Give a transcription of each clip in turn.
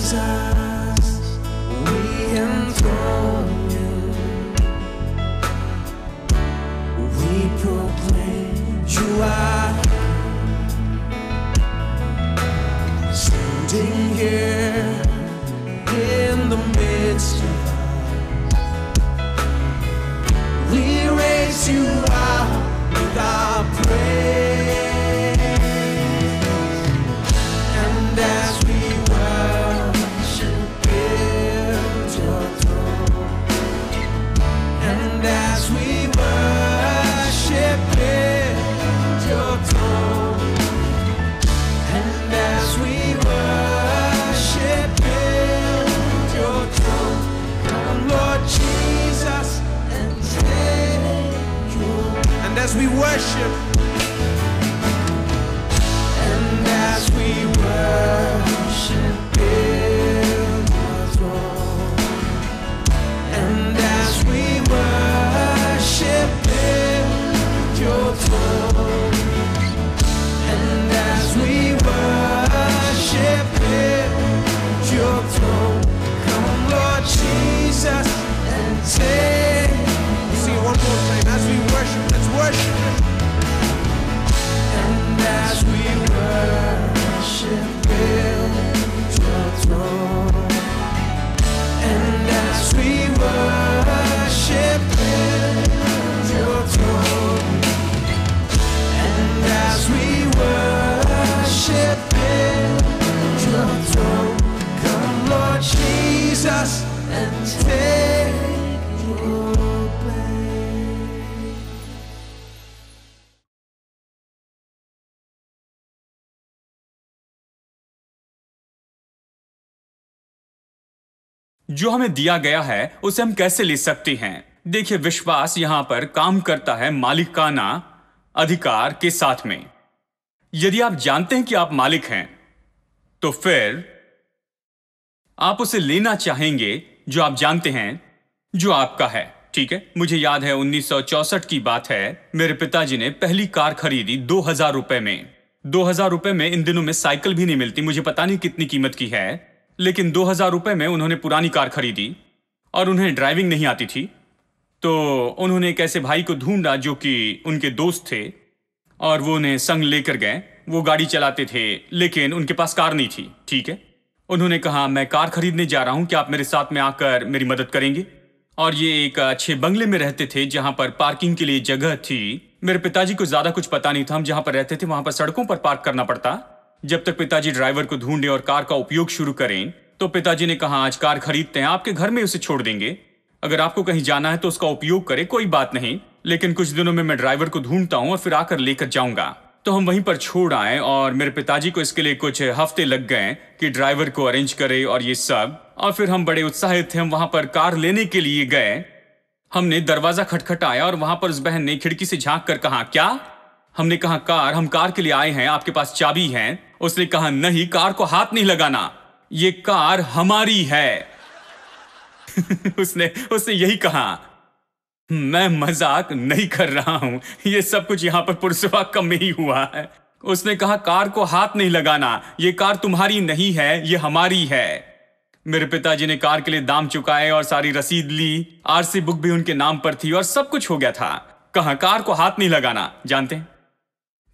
Jesus, we enthrone you. We proclaim you are standing here in the midst of us. We raise you up with our praise, and as we worship build your throne, and as we worship build your throne, and as we worship build your throne, come Lord Jesus and take your, and as we worship, and as we worship build your throne, and as we worship build your throne, and as we worship build your throne, come Lord Jesus and take. Sing it one more time. As we worship, let's worship Him. And as we worship build your throne, and as we worship build your throne, and as we worship build your throne, come Lord Jesus and take your place. जो हमें दिया गया है उसे हम कैसे ले सकते हैं? देखिए, विश्वास यहां पर काम करता है मालिकाना अधिकार के साथ में। यदि आप जानते हैं कि आप मालिक हैं, तो फिर आप उसे लेना चाहेंगे जो आप जानते हैं जो आपका है। ठीक है, मुझे याद है 1964 की बात है। मेरे पिताजी ने पहली कार खरीदी 2000 रुपए में। 2000 रुपए में इन दिनों में साइकिल भी नहीं मिलती, मुझे पता नहीं कितनी कीमत की है, लेकिन 2000 रुपए में उन्होंने पुरानी कार खरीदी और उन्हें ड्राइविंग नहीं आती थी। तो उन्होंने एक ऐसे भाई को ढूंढा जो कि उनके दोस्त थे और वो उन्हें संग लेकर गए। वो गाड़ी चलाते थे लेकिन उनके पास कार नहीं थी। ठीक है, उन्होंने कहा मैं कार खरीदने जा रहा हूं, क्या आप मेरे साथ में आकर मेरी मदद करेंगे? और ये एक अच्छे बंगले में रहते थे जहां पर पार्किंग के लिए जगह थी। मेरे पिताजी को ज्यादा कुछ पता नहीं था। हम जहां पर रहते थे वहां पर सड़कों पर पार्क करना पड़ता। जब तक पिताजी ड्राइवर को ढूंढे और कार का उपयोग शुरू करें, तो पिताजी ने कहा आज कार खरीदते हैं, आपके घर में उसे छोड़ देंगे, अगर आपको कहीं जाना है तो उसका उपयोग करें, कोई बात नहीं, लेकिन कुछ दिनों में मैं ड्राइवर को ढूंढता हूं और फिर आकर लेकर जाऊंगा। तो हम वहीं पर छोड़ आए और मेरे पिताजी को इसके लिए कुछ हफ्ते लग गए कि ड्राइवर को अरेंज करे और ये सब। और फिर हम बड़े उत्साहित थे, हम वहां पर कार लेने के लिए गए। हमने दरवाजा खटखटाया और वहां पर उस बहन ने खिड़की से झांक कर कहा क्या? हमने कहा कार, हम कार के लिए आए हैं, आपके पास चाबी है? उसने कहा नहीं, कार को हाथ नहीं लगाना, ये कार हमारी है। उसने यही कहा। मैं मजाक नहीं कर रहा हूं, ये सब कुछ यहां पर पुरसवा कम में ही हुआ है। उसने कहा कार को हाथ नहीं लगाना, ये कार तुम्हारी नहीं है, ये हमारी है। मेरे पिताजी ने कार के लिए दाम चुकाए और सारी रसीद ली। आरसी बुक भी उनके नाम पर थी और सब कुछ हो गया था। कहा कार को हाथ नहीं लगाना, जानते हैं?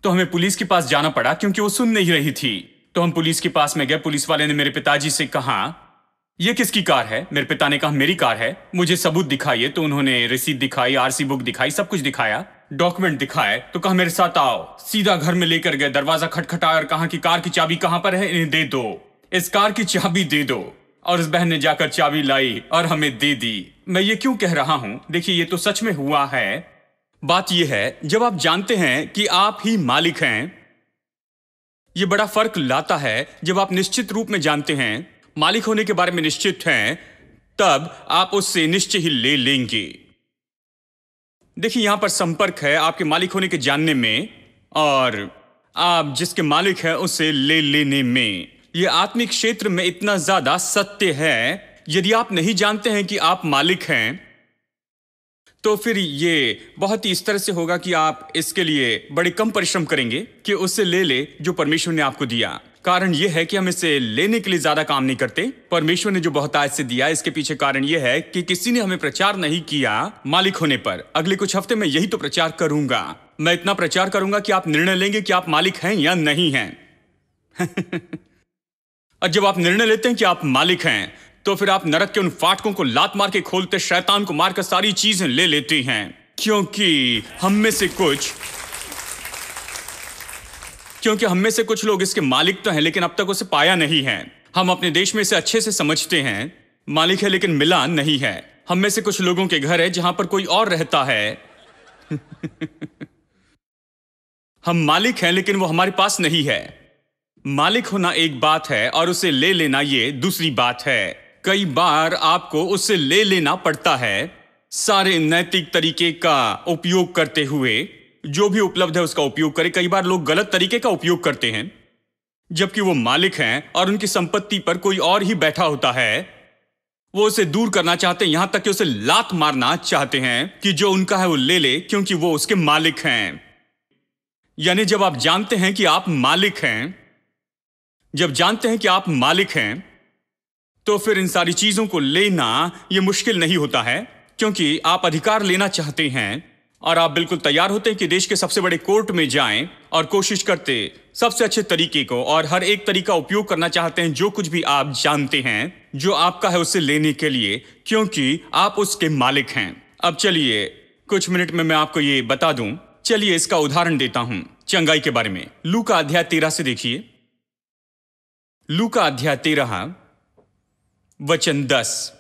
तो हमें पुलिस के पास जाना पड़ा क्योंकि वो सुन नहीं रही थी। तो हम पुलिस के पास में गए। पुलिस वाले ने मेरे पिताजी से कहा ये किसकी कार है? मेरे पिता ने कहा मेरी कार है। मुझे सबूत दिखाइए। तो उन्होंने रसीद दिखाई, आरसी बुक दिखाई, सब कुछ दिखाया, डॉक्यूमेंट दिखाए। तो कहा मेरे साथ आओ। सीधा घर में लेकर गए, दरवाजा खटखटाया और कहा कि कार की चाबी कहां पर है, इन्हें दे दो, इस कार की चाबी दे दो। और उस बहन ने जाकर चाबी लाई और हमें दे दी। मैं ये क्यों कह रहा हूं? देखिए ये तो सच में हुआ है। बात यह है जब आप जानते हैं कि आप ही मालिक हैं, यह बड़ा फर्क लाता है। जब आप निश्चित रूप में जानते हैं, मालिक होने के बारे में निश्चित हैं, तब आप उससे निश्चय ही ले लेंगे। देखिए यहां पर संपर्क है आपके मालिक होने के जानने में और आप जिसके मालिक हैं उसे ले लेने में। यह आत्मिक क्षेत्र में इतना ज्यादा सत्य है। यदि आप नहीं जानते हैं कि आप मालिक हैं, तो फिर ये बहुत ही इस तरह से होगा कि आप इसके लिए बड़े कम परिश्रम करेंगे कि उससे ले ले जो परमेश्वर ने आपको दिया। कारण यह है कि हम इसे लेने के लिए ज्यादा काम नहीं करते। परमेश्वर ने जो बहुतायत से दिया, इसके पीछे कारण यह है कि किसी ने हमें प्रचार नहीं किया मालिक होने पर। अगले कुछ हफ्ते में यही तो प्रचार करूंगा। मैं इतना प्रचार करूंगा कि आप निर्णय लेंगे कि आप मालिक हैं या नहीं हैं। और जब आप निर्णय लेते हैं कि आप मालिक हैं, तो फिर आप नरक के उन फाटकों को लात मार के खोलते, शैतान को मारकर सारी चीजें ले लेती हैं। क्योंकि हम में से कुछ लोग इसके मालिक तो हैं, लेकिन अब तक उसे पाया नहीं है। हम अपने देश में इसे अच्छे से समझते हैं, मालिक है लेकिन मिला नहीं है। हम में से कुछ लोगों के घर है जहां पर कोई और रहता है। हम मालिक हैं लेकिन वो हमारे पास नहीं है। मालिक होना एक बात है और उसे ले लेना ये दूसरी बात है। कई बार आपको उसे ले लेना पड़ता है, सारे नैतिक तरीके का उपयोग करते हुए। जो भी उपलब्ध है उसका उपयोग करें। कई बार लोग गलत तरीके का उपयोग करते हैं, जबकि वो मालिक हैं और उनकी संपत्ति पर कोई और ही बैठा होता है। वो उसे दूर करना चाहते हैं, यहां तक कि उसे लात मारना चाहते हैं कि जो उनका है वो ले ले, क्योंकि वो उसके मालिक हैं। यानी जब आप जानते हैं कि आप मालिक हैं, तो फिर इन सारी चीजों को लेना यह मुश्किल नहीं होता है, क्योंकि आप अधिकार लेना चाहते हैं और आप बिल्कुल तैयार होते हैं कि देश के सबसे बड़े कोर्ट में जाएं और कोशिश करते सबसे अच्छे तरीके को और हर एक तरीका उपयोग करना चाहते हैं, जो कुछ भी आप जानते हैं जो आपका है उसे लेने के लिए, क्योंकि आप उसके मालिक हैं। अब चलिए कुछ मिनट में मैं आपको ये बता दूं। चलिए इसका उदाहरण देता हूं चंगाई के बारे में। लूका अध्याय 13 से देखिए। लूका अध्याय 13 वचन 10।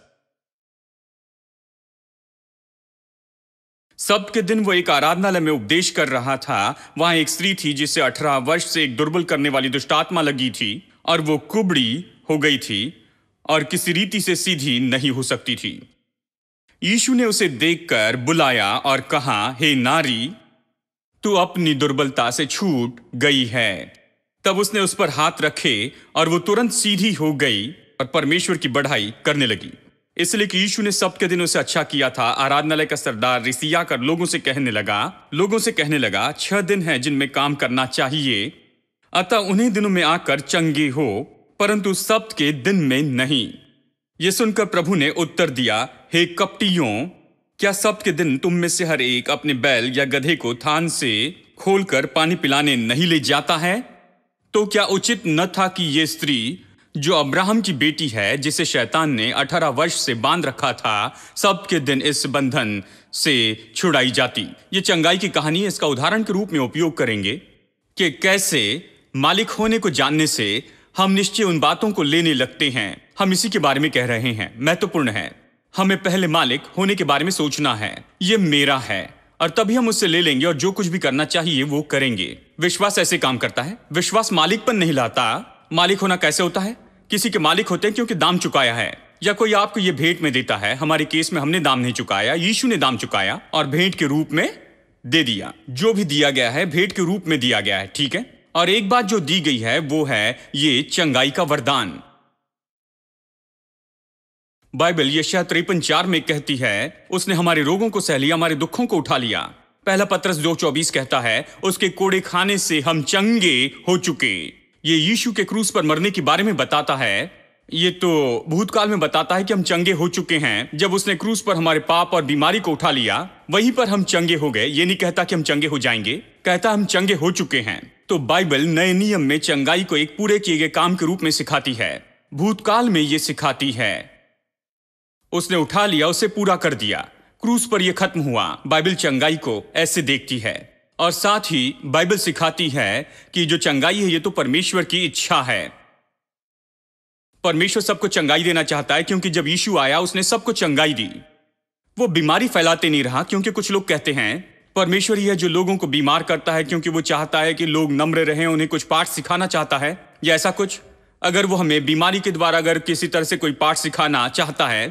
सब्त के दिन वो एक आराधनालय में उपदेश कर रहा था। वहां एक स्त्री थी जिसे 18 वर्ष से एक दुर्बल करने वाली दुष्टात्मा लगी थी, और वो कुबड़ी हो गई थी और किसी रीति से सीधी नहीं हो सकती थी। यीशु ने उसे देखकर बुलाया और कहा, हे नारी, तू अपनी दुर्बलता से छूट गई है। तब उसने उस पर हाथ रखे और वो तुरंत सीधी हो गई और परमेश्वर की बढ़ाई करने लगी। इसलिए कि यीशु ने सब्त के दिन उसे अच्छा किया था। आराधनालय का सरदार रिसिया कर लोगों से कहने लगा 6 दिन हैं जिनमें काम करना चाहिए, अतः उन्हीं दिनों में आकर चंगे हो, परंतु सब्त के दिन में नहीं। ये सुनकर प्रभु ने उत्तर दिया, हे कपटियों, क्या सब्त के दिन तुम में से हर एक अपने बैल या गधे को थान से खोलकर पानी पिलाने नहीं ले जाता है? तो क्या उचित न था कि ये स्त्री जो अब्राहम की बेटी है, जिसे शैतान ने 18 वर्ष से बांध रखा था, सब्त के दिन इस बंधन से छुड़ाई जाती? ये चंगाई की कहानी है। इसका उदाहरण के रूप में उपयोग करेंगे कि कैसे मालिक होने को जानने से हम निश्चय उन बातों को लेने लगते हैं। हम इसी के बारे में कह रहे हैं। महत्वपूर्ण है, हमें पहले मालिक होने के बारे में सोचना है। ये मेरा है, और तभी हम उससे ले लेंगे और जो कुछ भी करना चाहिए वो करेंगे। विश्वास ऐसे काम करता है। विश्वास मालिकपन नहीं लाता। मालिक होना कैसे होता है? किसी के मालिक होते हैं क्योंकि दाम चुकाया है, या कोई आपको ये भेंट में देता है। हमारे केस में हमने दाम नहीं चुकाया, यीशु ने दाम चुकाया और भेंट के रूप में दे दिया। जो भी दिया गया है भेंट के रूप में दिया गया है, ठीक है। और एक बात जो दी गई है वो है ये चंगाई का वरदान। बाइबल यशायाह 53:4 में कहती है, उसने हमारे रोगों को सह लिया, हमारे दुखों को उठा लिया। पहला पत्रस 2:24 कहता है, उसके कोड़े खाने से हम चंगे हो चुके। ये यीशु के क्रूस पर मरने के बारे में बताता है। ये तो भूतकाल में बताता है कि हम चंगे हो चुके हैं। जब उसने क्रूस पर हमारे पाप और बीमारी को उठा लिया, वहीं पर हम चंगे हो गए। ये नहीं कहता कि हम चंगे हो जाएंगे, कहता हम चंगे हो चुके हैं। तो बाइबल नए नियम में चंगाई को एक पूरे किए गए काम के रूप में सिखाती है। भूतकाल में ये सिखाती है, उसने उठा लिया, उसे पूरा कर दिया, क्रूस पर यह खत्म हुआ। बाइबल चंगाई को ऐसे देखती है। और साथ ही बाइबल सिखाती है कि जो चंगाई है ये तो परमेश्वर की इच्छा है। परमेश्वर सबको चंगाई देना चाहता है, क्योंकि जब यीशु आया उसने सबको चंगाई दी। वो बीमारी फैलाते नहीं रहा, क्योंकि कुछ लोग कहते हैं परमेश्वर ही है जो लोगों को बीमार करता है, क्योंकि वो चाहता है कि लोग नम्र रहें, उन्हें कुछ पाठ सिखाना चाहता है या ऐसा कुछ। अगर वो हमें बीमारी के द्वारा अगर किसी तरह से कोई पाठ सिखाना चाहता है,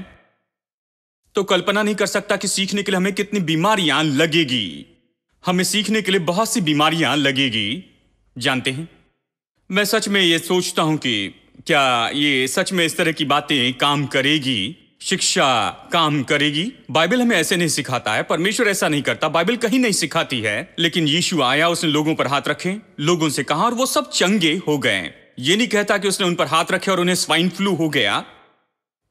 तो कल्पना नहीं कर सकता कि सीखने के लिए हमें कितनी बीमारियां लगेगी। हमें सीखने के लिए बहुत सी बीमारियां लगेगी। जानते हैं, मैं सच में ये सोचता हूं कि क्या ये सच में इस तरह की बातें काम करेगी, शिक्षा काम करेगी? बाइबल हमें ऐसे नहीं सिखाता है, परमेश्वर ऐसा नहीं करता, बाइबल कहीं नहीं सिखाती है। लेकिन यीशु आया, उसने लोगों पर हाथ रखे, लोगों से कहा और वो सब चंगे हो गए। यह नहीं कहता कि उसने उन पर हाथ रखे और उन्हें स्वाइन फ्लू हो गया।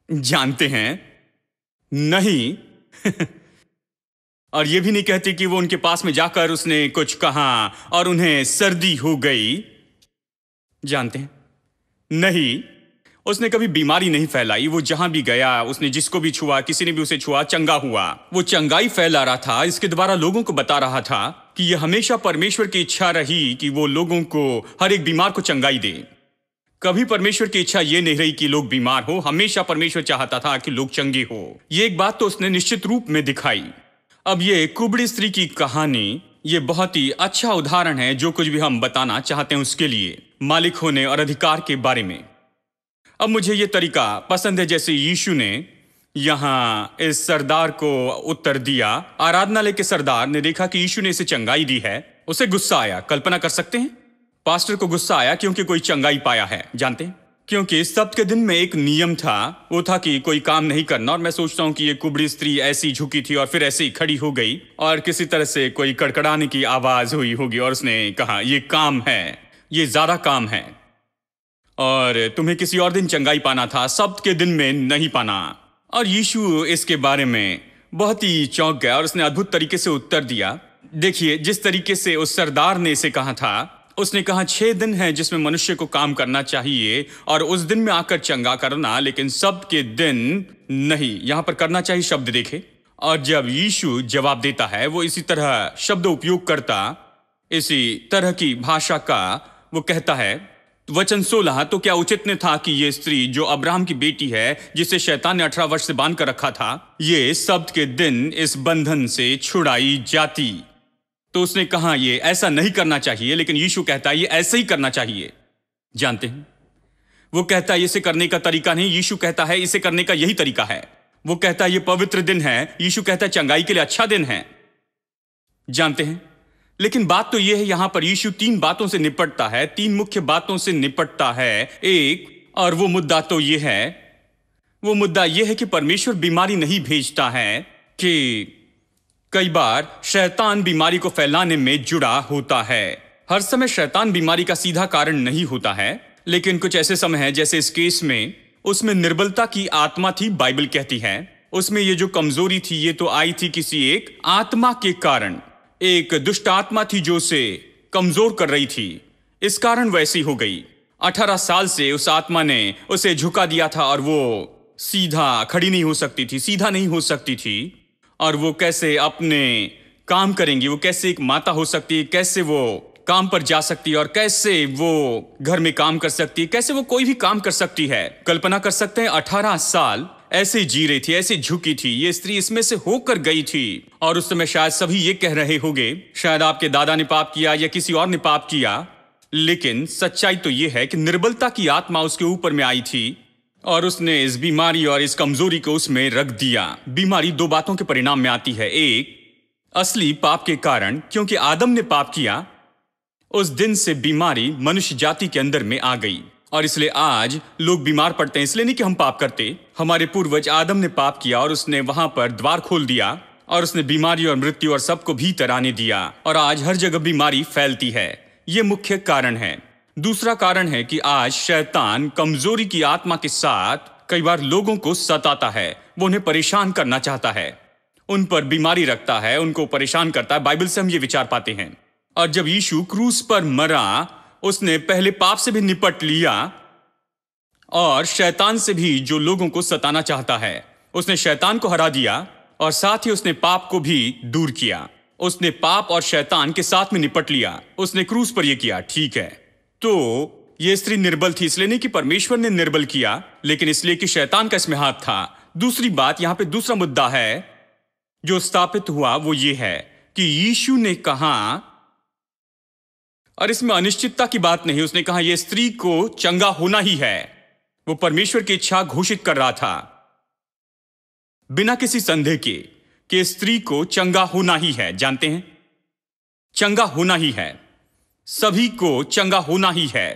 जानते हैं, नहीं। और यह भी नहीं कहती कि वो उनके पास में जाकर उसने कुछ कहा और उन्हें सर्दी हो गई। जानते हैं, नहीं, उसने कभी बीमारी नहीं फैलाई। वो जहां भी गया, उसने जिसको भी छुआ, किसी ने भी उसे छुआ, चंगा हुआ। वो चंगाई फैला रहा था, इसके द्वारा लोगों को बता रहा था कि यह हमेशा परमेश्वर की इच्छा रही कि वो लोगों को, हर एक बीमार को चंगाई दे। कभी परमेश्वर की इच्छा ये नहीं रही कि लोग बीमार हो, हमेशा परमेश्वर चाहता था कि लोग चंगे हो। ये एक बात तो उसने निश्चित रूप में दिखाई। अब ये कुबड़ी स्त्री की कहानी, ये बहुत ही अच्छा उदाहरण है जो कुछ भी हम बताना चाहते हैं उसके लिए, मालिक होने और अधिकार के बारे में। अब मुझे यह तरीका पसंद है जैसे यीशु ने यहां इस सरदार को उत्तर दिया। आराधनालय के सरदार ने देखा कि यीशु ने इसे चंगाई दी है, उसे गुस्सा आया। कल्पना कर सकते हैं, पास्टर को गुस्सा आया क्योंकि कोई चंगाई पाया है। जानते हैं, क्योंकि सब्त के दिन में एक नियम था, वो था कि कोई काम नहीं करना। और मैं सोचता हूं कि ये कुबड़ी स्त्री ऐसी झुकी थी और फिर ऐसे ही खड़ी हो गई और किसी तरह से कोई कड़कड़ाने की आवाज हुई होगी और उसने कहा, ये काम है, ये ज्यादा काम है और तुम्हें किसी और दिन चंगाई पाना था, सब्त के दिन में नहीं पाना। और यीशु इसके बारे में बहुत ही चौंक गया और उसने अद्भुत तरीके से उत्तर दिया। देखिए, जिस तरीके से उस सरदार ने इसे कहा था, उसने कहा 6 दिन है जिसमें मनुष्य को काम करना चाहिए और उस दिन में आकर चंगा करना, लेकिन सब्त के दिन नहीं। यहां पर करना चाहिए शब्द देखे। और जब यीशु जवाब देता है, वो इसी तरह शब्द उपयोग करता, इसी तरह की भाषा का वो कहता है। वचन 16, तो क्या उचित न था कि ये स्त्री जो अब्राहम की बेटी है, जिसे शैतान ने 18 वर्ष से बांध कर रखा था, ये सब्त के दिन इस बंधन से छुड़ाई जाती? तो उसने कहा ये ऐसा नहीं करना चाहिए, लेकिन यीशु कहता है ये ऐसे ही करना चाहिए। जानते हैं, वो कहता है इसे करने का तरीका नहीं, यीशु कहता है इसे करने का यही तरीका है। वो कहता है ये पवित्र दिन है, यीशु कहता है चंगाई के लिए अच्छा दिन है। जानते हैं, लेकिन बात तो यह है, यहां पर यीशु 3 बातों से निपटता है, 3 मुख्य बातों से निपटता है। एक, और वो मुद्दा तो यह है, वो मुद्दा यह है कि परमेश्वर बीमारी नहीं भेजता है, कि कई बार शैतान बीमारी को फैलाने में जुड़ा होता है। हर समय शैतान बीमारी का सीधा कारण नहीं होता है, लेकिन कुछ ऐसे समय हैं, जैसे इस केस में, उसमें निर्बलता की आत्मा थी, बाइबल कहती है। उसमें ये जो कमजोरी थी, ये तो आई थी किसी एक आत्मा के कारण। एक दुष्ट आत्मा थी जो उसे कमजोर कर रही थी, इस कारण वैसी हो गई। 18 साल से उस आत्मा ने उसे झुका दिया था और वो सीधा खड़ी नहीं हो सकती थी, सीधा नहीं हो सकती थी। और वो कैसे अपने काम करेंगी, वो कैसे एक माता हो सकती है, कैसे वो काम पर जा सकती है और कैसे वो घर में काम कर सकती है, कैसे वो कोई भी काम कर सकती है। कल्पना कर सकते हैं, 18 साल ऐसे जी रही थी, ऐसे झुकी थी। ये स्त्री इसमें से होकर गई थी और उस समय शायद सभी ये कह रहे होंगे, शायद आपके दादा ने पाप किया या किसी और ने पाप किया। लेकिन सच्चाई तो ये है कि निर्बलता की आत्मा उसके ऊपर में आई थी और उसने इस बीमारी और इस कमजोरी को उसमें रख दिया। बीमारी 2 बातों के परिणाम में आती है। एक, असली पाप के कारण, क्योंकि आदम ने पाप किया, उस दिन से बीमारी मनुष्य जाति के अंदर में आ गई। और इसलिए आज लोग बीमार पड़ते हैं, इसलिए नहीं कि हम पाप करते। हमारे पूर्वज आदम ने पाप किया और उसने वहां पर द्वार खोल दिया और उसने बीमारी और मृत्यु और सबको भीतर आने दिया और आज हर जगह बीमारी फैलती है। यह मुख्य कारण है। दूसरा कारण है कि आज शैतान कमजोरी की आत्मा के साथ कई बार लोगों को सताता है। वो उन्हें परेशान करना चाहता है, उन पर बीमारी रखता है, उनको परेशान करता है। बाइबल से हम ये विचार पाते हैं। और जब यीशु क्रूस पर मरा, उसने पहले पाप से भी निपट लिया और शैतान से भी, जो लोगों को सताना चाहता है। उसने शैतान को हरा दिया और साथ ही उसने पाप को भी दूर किया। उसने पाप और शैतान के साथ में निपट लिया। उसने क्रूस पर यह किया। ठीक है, तो यह स्त्री निर्बल थी, इसलिए नहीं कि परमेश्वर ने निर्बल किया, लेकिन इसलिए कि शैतान का इसमें हाथ था। दूसरी बात, यहां पे दूसरा मुद्दा है जो स्थापित हुआ, वो ये है कि यीशु ने कहा, और इसमें अनिश्चितता की बात नहीं, उसने कहा यह स्त्री को चंगा होना ही है। वो परमेश्वर की इच्छा घोषित कर रहा था बिना किसी संदेह के कि स्त्री को चंगा होना ही है। जानते हैं, चंगा होना ही है, सभी को चंगा होना ही है।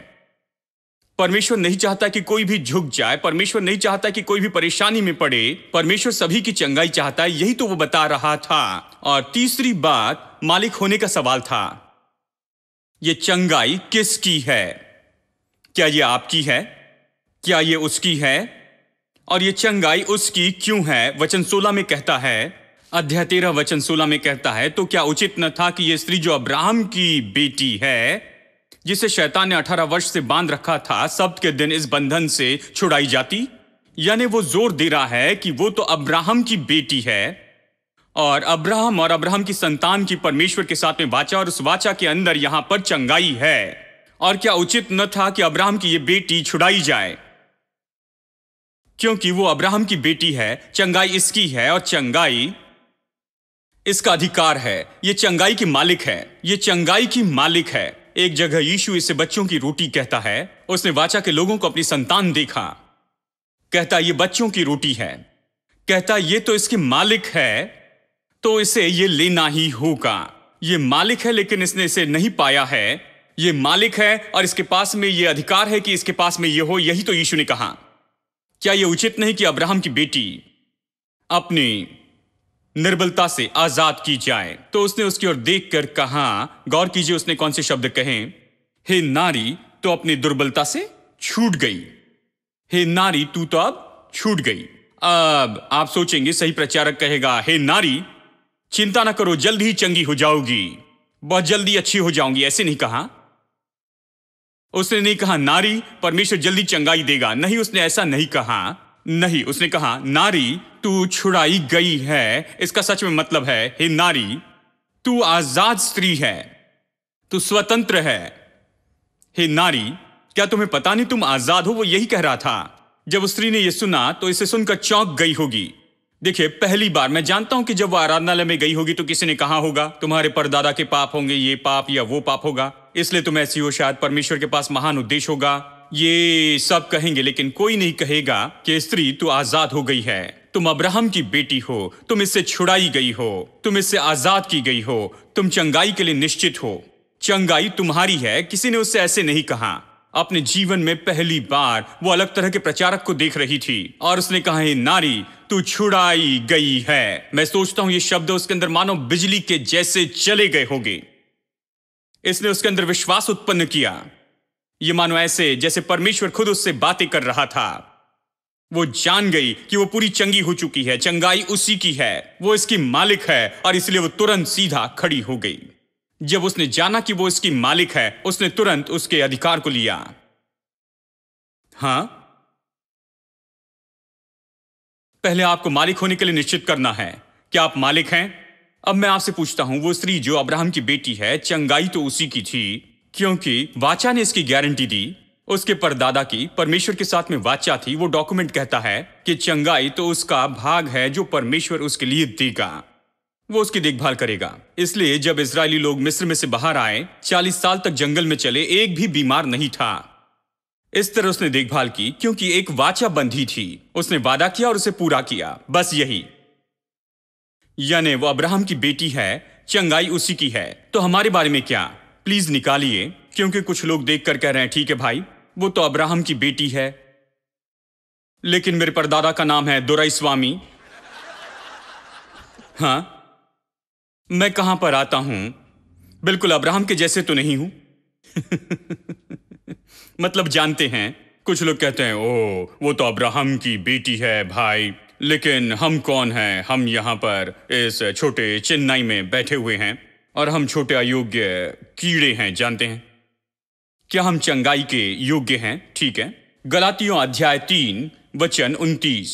परमेश्वर नहीं चाहता कि कोई भी झुक जाए, परमेश्वर नहीं चाहता कि कोई भी परेशानी में पड़े, परमेश्वर सभी की चंगाई चाहता है। यही तो वो बता रहा था। और तीसरी बात, मालिक होने का सवाल था। ये चंगाई किसकी है? क्या ये आपकी है? क्या ये उसकी है? और ये चंगाई उसकी क्यों है? वचन 16 में कहता है, अध्याय 13 वचन 16 में कहता है, तो क्या उचित न था कि ये स्त्री जो अब्राहम की बेटी है, जिसे शैतान ने 18 वर्ष से बांध रखा था, सब्त के दिन इस बंधन से छुड़ाई जाती? यानी वो जोर दे रहा है कि वो तो अब्राहम की बेटी है, और अब्राहम की संतान की परमेश्वर के साथ में वाचा, और उस वाचा के अंदर यहां पर चंगाई है। और क्या उचित न था कि अब्राहम की ये बेटी छुड़ाई जाए? क्योंकि वो अब्राहम की बेटी है, चंगाई इसकी है, और चंगाई इसका अधिकार है। ये चंगाई की मालिक है, ये चंगाई की मालिक है। एक जगह यीशु इसे बच्चों की रोटी कहता है। उसने वाचा के लोगों को अपनी संतान देखा, कहता ये बच्चों की रोटी है, कहता ये तो इसकी मालिक है, तो इसे ये लेना ही होगा। ये मालिक है, लेकिन इसने इसे नहीं पाया है। ये मालिक है और इसके पास में ये अधिकार है कि इसके पास में ये हो। यही तो यीशु ने कहा, क्या यह उचित नहीं कि अब्राहम की बेटी अपनी निर्बलता से आजाद की जाए? तो उसने उसकी ओर देखकर कहा, गौर कीजिए उसने कौन से शब्द कहे, हे नारी तो अपनी दुर्बलता से छूट गई। हे नारी तू तो अब छूट गई। अब आप सोचेंगे सही प्रचारक कहेगा, हे नारी चिंता ना करो, जल्द ही चंगी हो जाओगी, बहुत जल्दी अच्छी हो जाऊंगी। ऐसे नहीं कहा। उसने नहीं कहा नारी परमेश्वर जल्दी चंगाई देगा, नहीं, उसने ऐसा नहीं कहा। नहीं, उसने कहा नारी तू छुड़ाई गई है। इसका सच में मतलब है, हे नारी तू आजाद स्त्री है, तू स्वतंत्र है। हे नारी क्या तुम्हें पता नहीं तुम आजाद हो? वो यही कह रहा था। जब उस स्त्री ने यह सुना तो इसे सुनकर चौंक गई होगी। देखिए, पहली बार मैं जानता हूं कि जब वो आराधनालय में गई होगी तो किसी ने कहा होगा तुम्हारे परदादा के पाप होंगे, ये पाप या वो पाप होगा, इसलिए तुम ऐसी हो, शायद परमेश्वर के पास महान उद्देश्य होगा, ये सब कहेंगे। लेकिन कोई नहीं कहेगा कि स्त्री तू आजाद हो गई है, तुम अब्राहम की बेटी हो, तुम इससे छुड़ाई गई हो, तुम इससे आजाद की गई हो, तुम चंगाई के लिए निश्चित हो, चंगाई तुम्हारी है। किसी ने उससे ऐसे नहीं कहा। अपने जीवन में पहली बार वो अलग तरह के प्रचारक को देख रही थी और उसने कहा, हे नारी तू छुड़ाई गई है। मैं सोचता हूं ये शब्द उसके अंदर मानो बिजली के जैसे चले गए होंगे। इसने उसके अंदर विश्वास उत्पन्न किया। ये मानो ऐसे जैसे परमेश्वर खुद उससे बातें कर रहा था। वो जान गई कि वो पूरी चंगी हो चुकी है, चंगाई उसी की है, वो इसकी मालिक है, और इसलिए वो तुरंत सीधा खड़ी हो गई। जब उसने जाना कि वो इसकी मालिक है, उसने तुरंत उसके अधिकार को लिया। हां, पहले आपको मालिक होने के लिए निश्चित करना है। क्या आप मालिक हैं? अब मैं आपसे पूछता हूं, वो स्त्री जो अब्राहम की बेटी है, चंगाई तो उसी की थी, क्योंकि वाचा ने इसकी गारंटी दी। उसके परदादा की परमेश्वर के साथ में वाचा थी। वो डॉक्यूमेंट कहता है कि चंगाई तो उसका भाग है जो परमेश्वर उसके लिए देगा, वो उसकी देखभाल करेगा। इसलिए जब इजरायली लोग मिस्र में से बाहर आए, 40 साल तक जंगल में चले, एक भी बीमार नहीं था। इस तरह उसने देखभाल की, क्योंकि एक वाचा बंधी थी। उसने वादा किया और उसे पूरा किया, बस यही। यानी वो अब्राहम की बेटी है, चंगाई उसी की है। तो हमारे बारे में क्या? प्लीज निकालिए, क्योंकि कुछ लोग देखकर कह रहे हैं, ठीक है भाई, वो तो अब्राहम की बेटी है, लेकिन मेरे परदादा का नाम है दोराईस्वामी। हां, मैं कहां पर आता हूं? बिल्कुल अब्राहम के जैसे तो नहीं हूं। मतलब जानते हैं, कुछ लोग कहते हैं, ओ वो तो अब्राहम की बेटी है भाई, लेकिन हम कौन हैं? हम यहां पर इस छोटे चेन्नई में बैठे हुए हैं और हम छोटे अयोग्य कीड़े हैं, जानते हैं? क्या हम चंगाई के योग्य हैं? ठीक है, गलातियों अध्याय 3 वचन 29।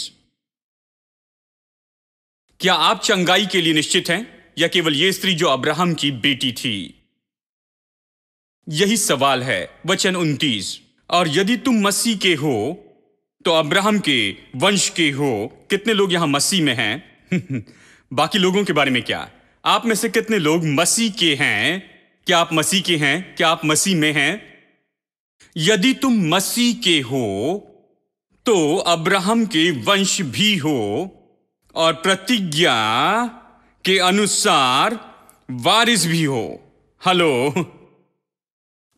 क्या आप चंगाई के लिए निश्चित हैं, या केवल यह स्त्री जो अब्राहम की बेटी थी? यही सवाल है। वचन 29, और यदि तुम मसीह के हो तो अब्राहम के वंश के हो। कितने लोग यहां मसीह में हैं? बाकी लोगों के बारे में क्या? आप में से कितने लोग मसीह के हैं? क्या आप मसीह के हैं? क्या आप मसीह में हैं? यदि तुम मसीह के हो तो अब्राहम के वंश भी हो और प्रतिज्ञा के अनुसार वारिस भी हो। हेलो,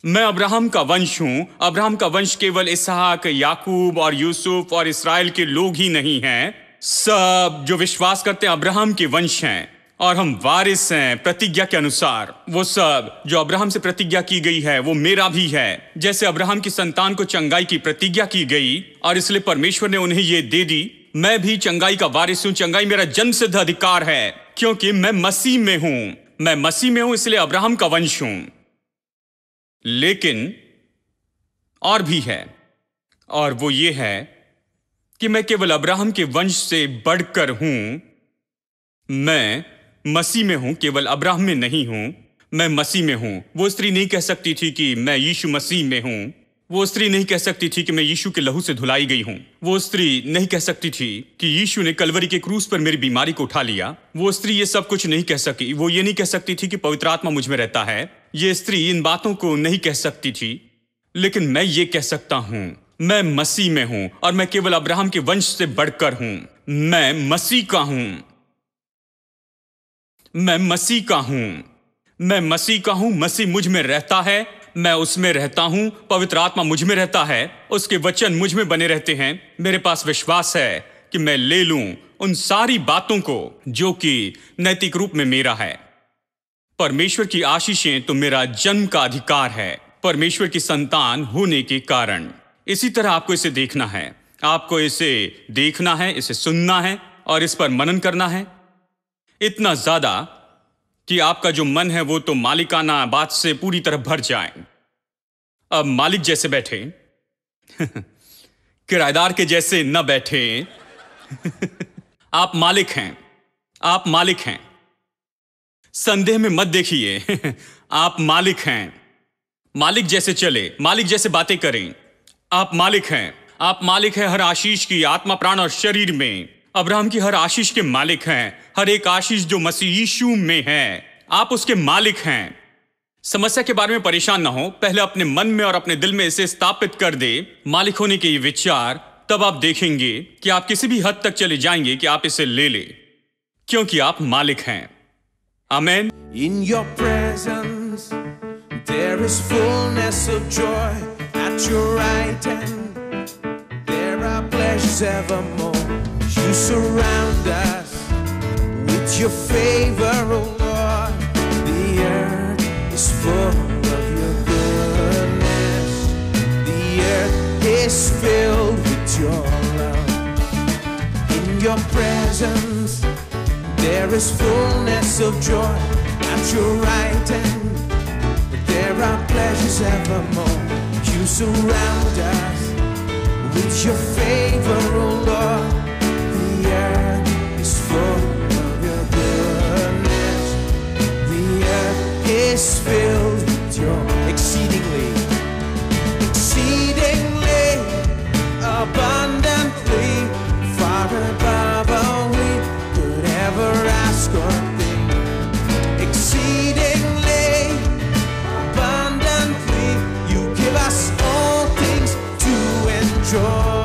मैं अब्राहम का वंश हूं। अब्राहम का वंश केवल इसहाक, याकूब और यूसुफ और इस्राएल के लोग ही नहीं हैं। सब जो विश्वास करते हैं अब्राहम के वंश हैं। और हम वारिस हैं प्रतिज्ञा के अनुसार। वो सब जो अब्राहम से प्रतिज्ञा की गई है वो मेरा भी है। जैसे अब्राहम की संतान को चंगाई की प्रतिज्ञा की गई और इसलिए परमेश्वर ने उन्हें ये दे दी, मैं भी चंगाई का वारिस हूं। चंगाई मेरा जन्मसिद्ध अधिकार है क्योंकि मैं मसीह में हूं। मैं मसीह में हूं इसलिए अब्राहम का वंश हूं। लेकिन और भी है, और वो ये है कि मैं केवल अब्राहम के वंश से बढ़कर हूं। मैं मसीह में हूं, केवल अब्राहम में नहीं हूं। मैं मसीह में हूं। वो स्त्री नहीं कह सकती थी कि मैं यीशु मसीह में हूं। वो स्त्री नहीं कह सकती थी कि मैं यीशु के लहू से धुलाई गई हूं। वो स्त्री नहीं कह सकती थी कि यीशु ने कलवरी के क्रूस पर मेरी बीमारी को उठा लिया। वो स्त्री ये सब कुछ नहीं कह सकी। वो ये नहीं कह सकती थी कि पवित्र आत्मा मुझ में रहता है। ये स्त्री इन बातों को नहीं कह सकती थी। लेकिन मैं ये कह सकता हूं, मैं मसीह में हूं और मैं केवल अब्राहम के वंश से बढ़कर हूं। मैं मसीह का हूं। मैं मसीह का हूं। मैं मसीह का हूं। मसीह मुझ में रहता है, मैं उसमें रहता हूं। पवित्र आत्मा मुझ में रहता है, उसके वचन मुझ में बने रहते हैं। मेरे पास विश्वास है कि मैं ले लूं उन सारी बातों को जो कि नैतिक रूप में मेरा है। परमेश्वर की आशीषें तो मेरा जन्म का अधिकार है, परमेश्वर की संतान होने के कारण। इसी तरह आपको इसे देखना है। आपको इसे देखना है, इसे सुनना है और इस पर मनन करना है। इतना ज्यादा कि आपका जो मन है वो तो मालिकाना बात से पूरी तरह भर जाए। अब मालिक जैसे बैठे किराएदार के जैसे न बैठे। आप मालिक हैं। आप मालिक हैं। संदेह में मत देखिए। आप मालिक हैं। मालिक जैसे चले, मालिक जैसे बातें करें। आप मालिक हैं। आप मालिक हैं हर आशीष की, आत्मा, प्राण और शरीर में। अब्राहम की हर आशीष के मालिक हैं। हर एक आशीष जो मसीह यीशु में है, आप उसके मालिक हैं। समस्या के बारे में परेशान ना हो। पहले अपने मन में और अपने दिल में इसे स्थापित कर दे, मालिक होने के ये विचार। तब आप देखेंगे कि आप किसी भी हद तक चले जाएंगे कि आप इसे ले ले, क्योंकि आप मालिक हैं। आमीन। In your presence, there is fullness of joy. At your right hand, there are pleasures evermore. You surround us with your favor, O Lord. The earth is full of your goodness. The earth is filled with your love. In your presence, there is fullness of joy. At your right hand, there are pleasures evermore. You surround us with your favor, O Lord. The earth is full of your goodness. The earth is filled with your exceedingly, exceedingly, abundantly, far above all we could ever ask or think. Exceedingly, abundantly, you give us all things to enjoy.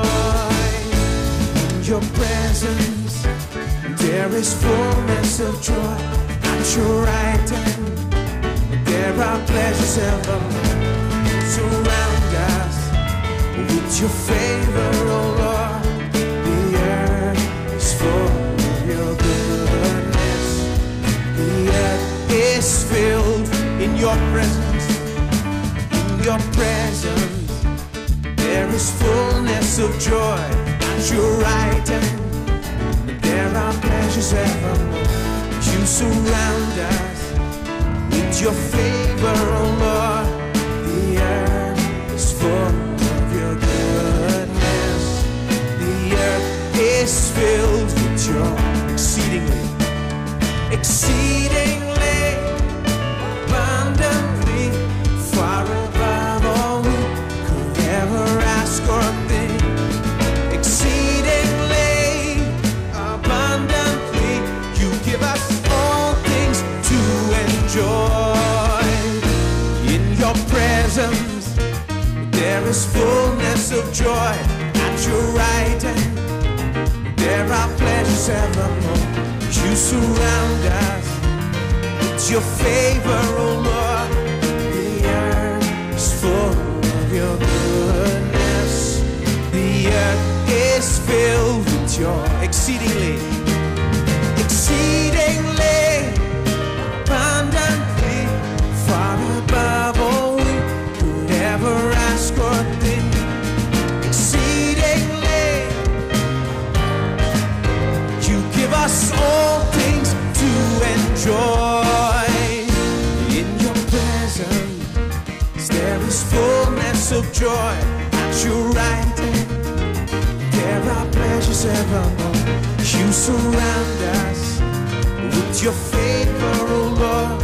In your presence, there is fullness of joy. At your right hand, there are pleasures evermore. Surround us with your favor, O Lord. The earth is full of your goodness. The earth is filled in your presence. In your presence, there is fullness of joy. At your right hand, there are pleasures evermore. You surround us with your favor, O Lord. The earth is full of your goodness. The earth is filled with your exceedingly, exceedingly, abundantly, far above all we could ever ask or think. Exceedingly, abundantly, you give us all things to enjoy. In your presence, there is fullness of joy. At your right hand, there are pleasures evermore. You surround us with your favor, O Lord. The earth is full of your goodness. The earth is filled with your exceedingly, exceedingly, joy at your right hand. There are pleasures evermore. You surround us with your favor, oh Lord.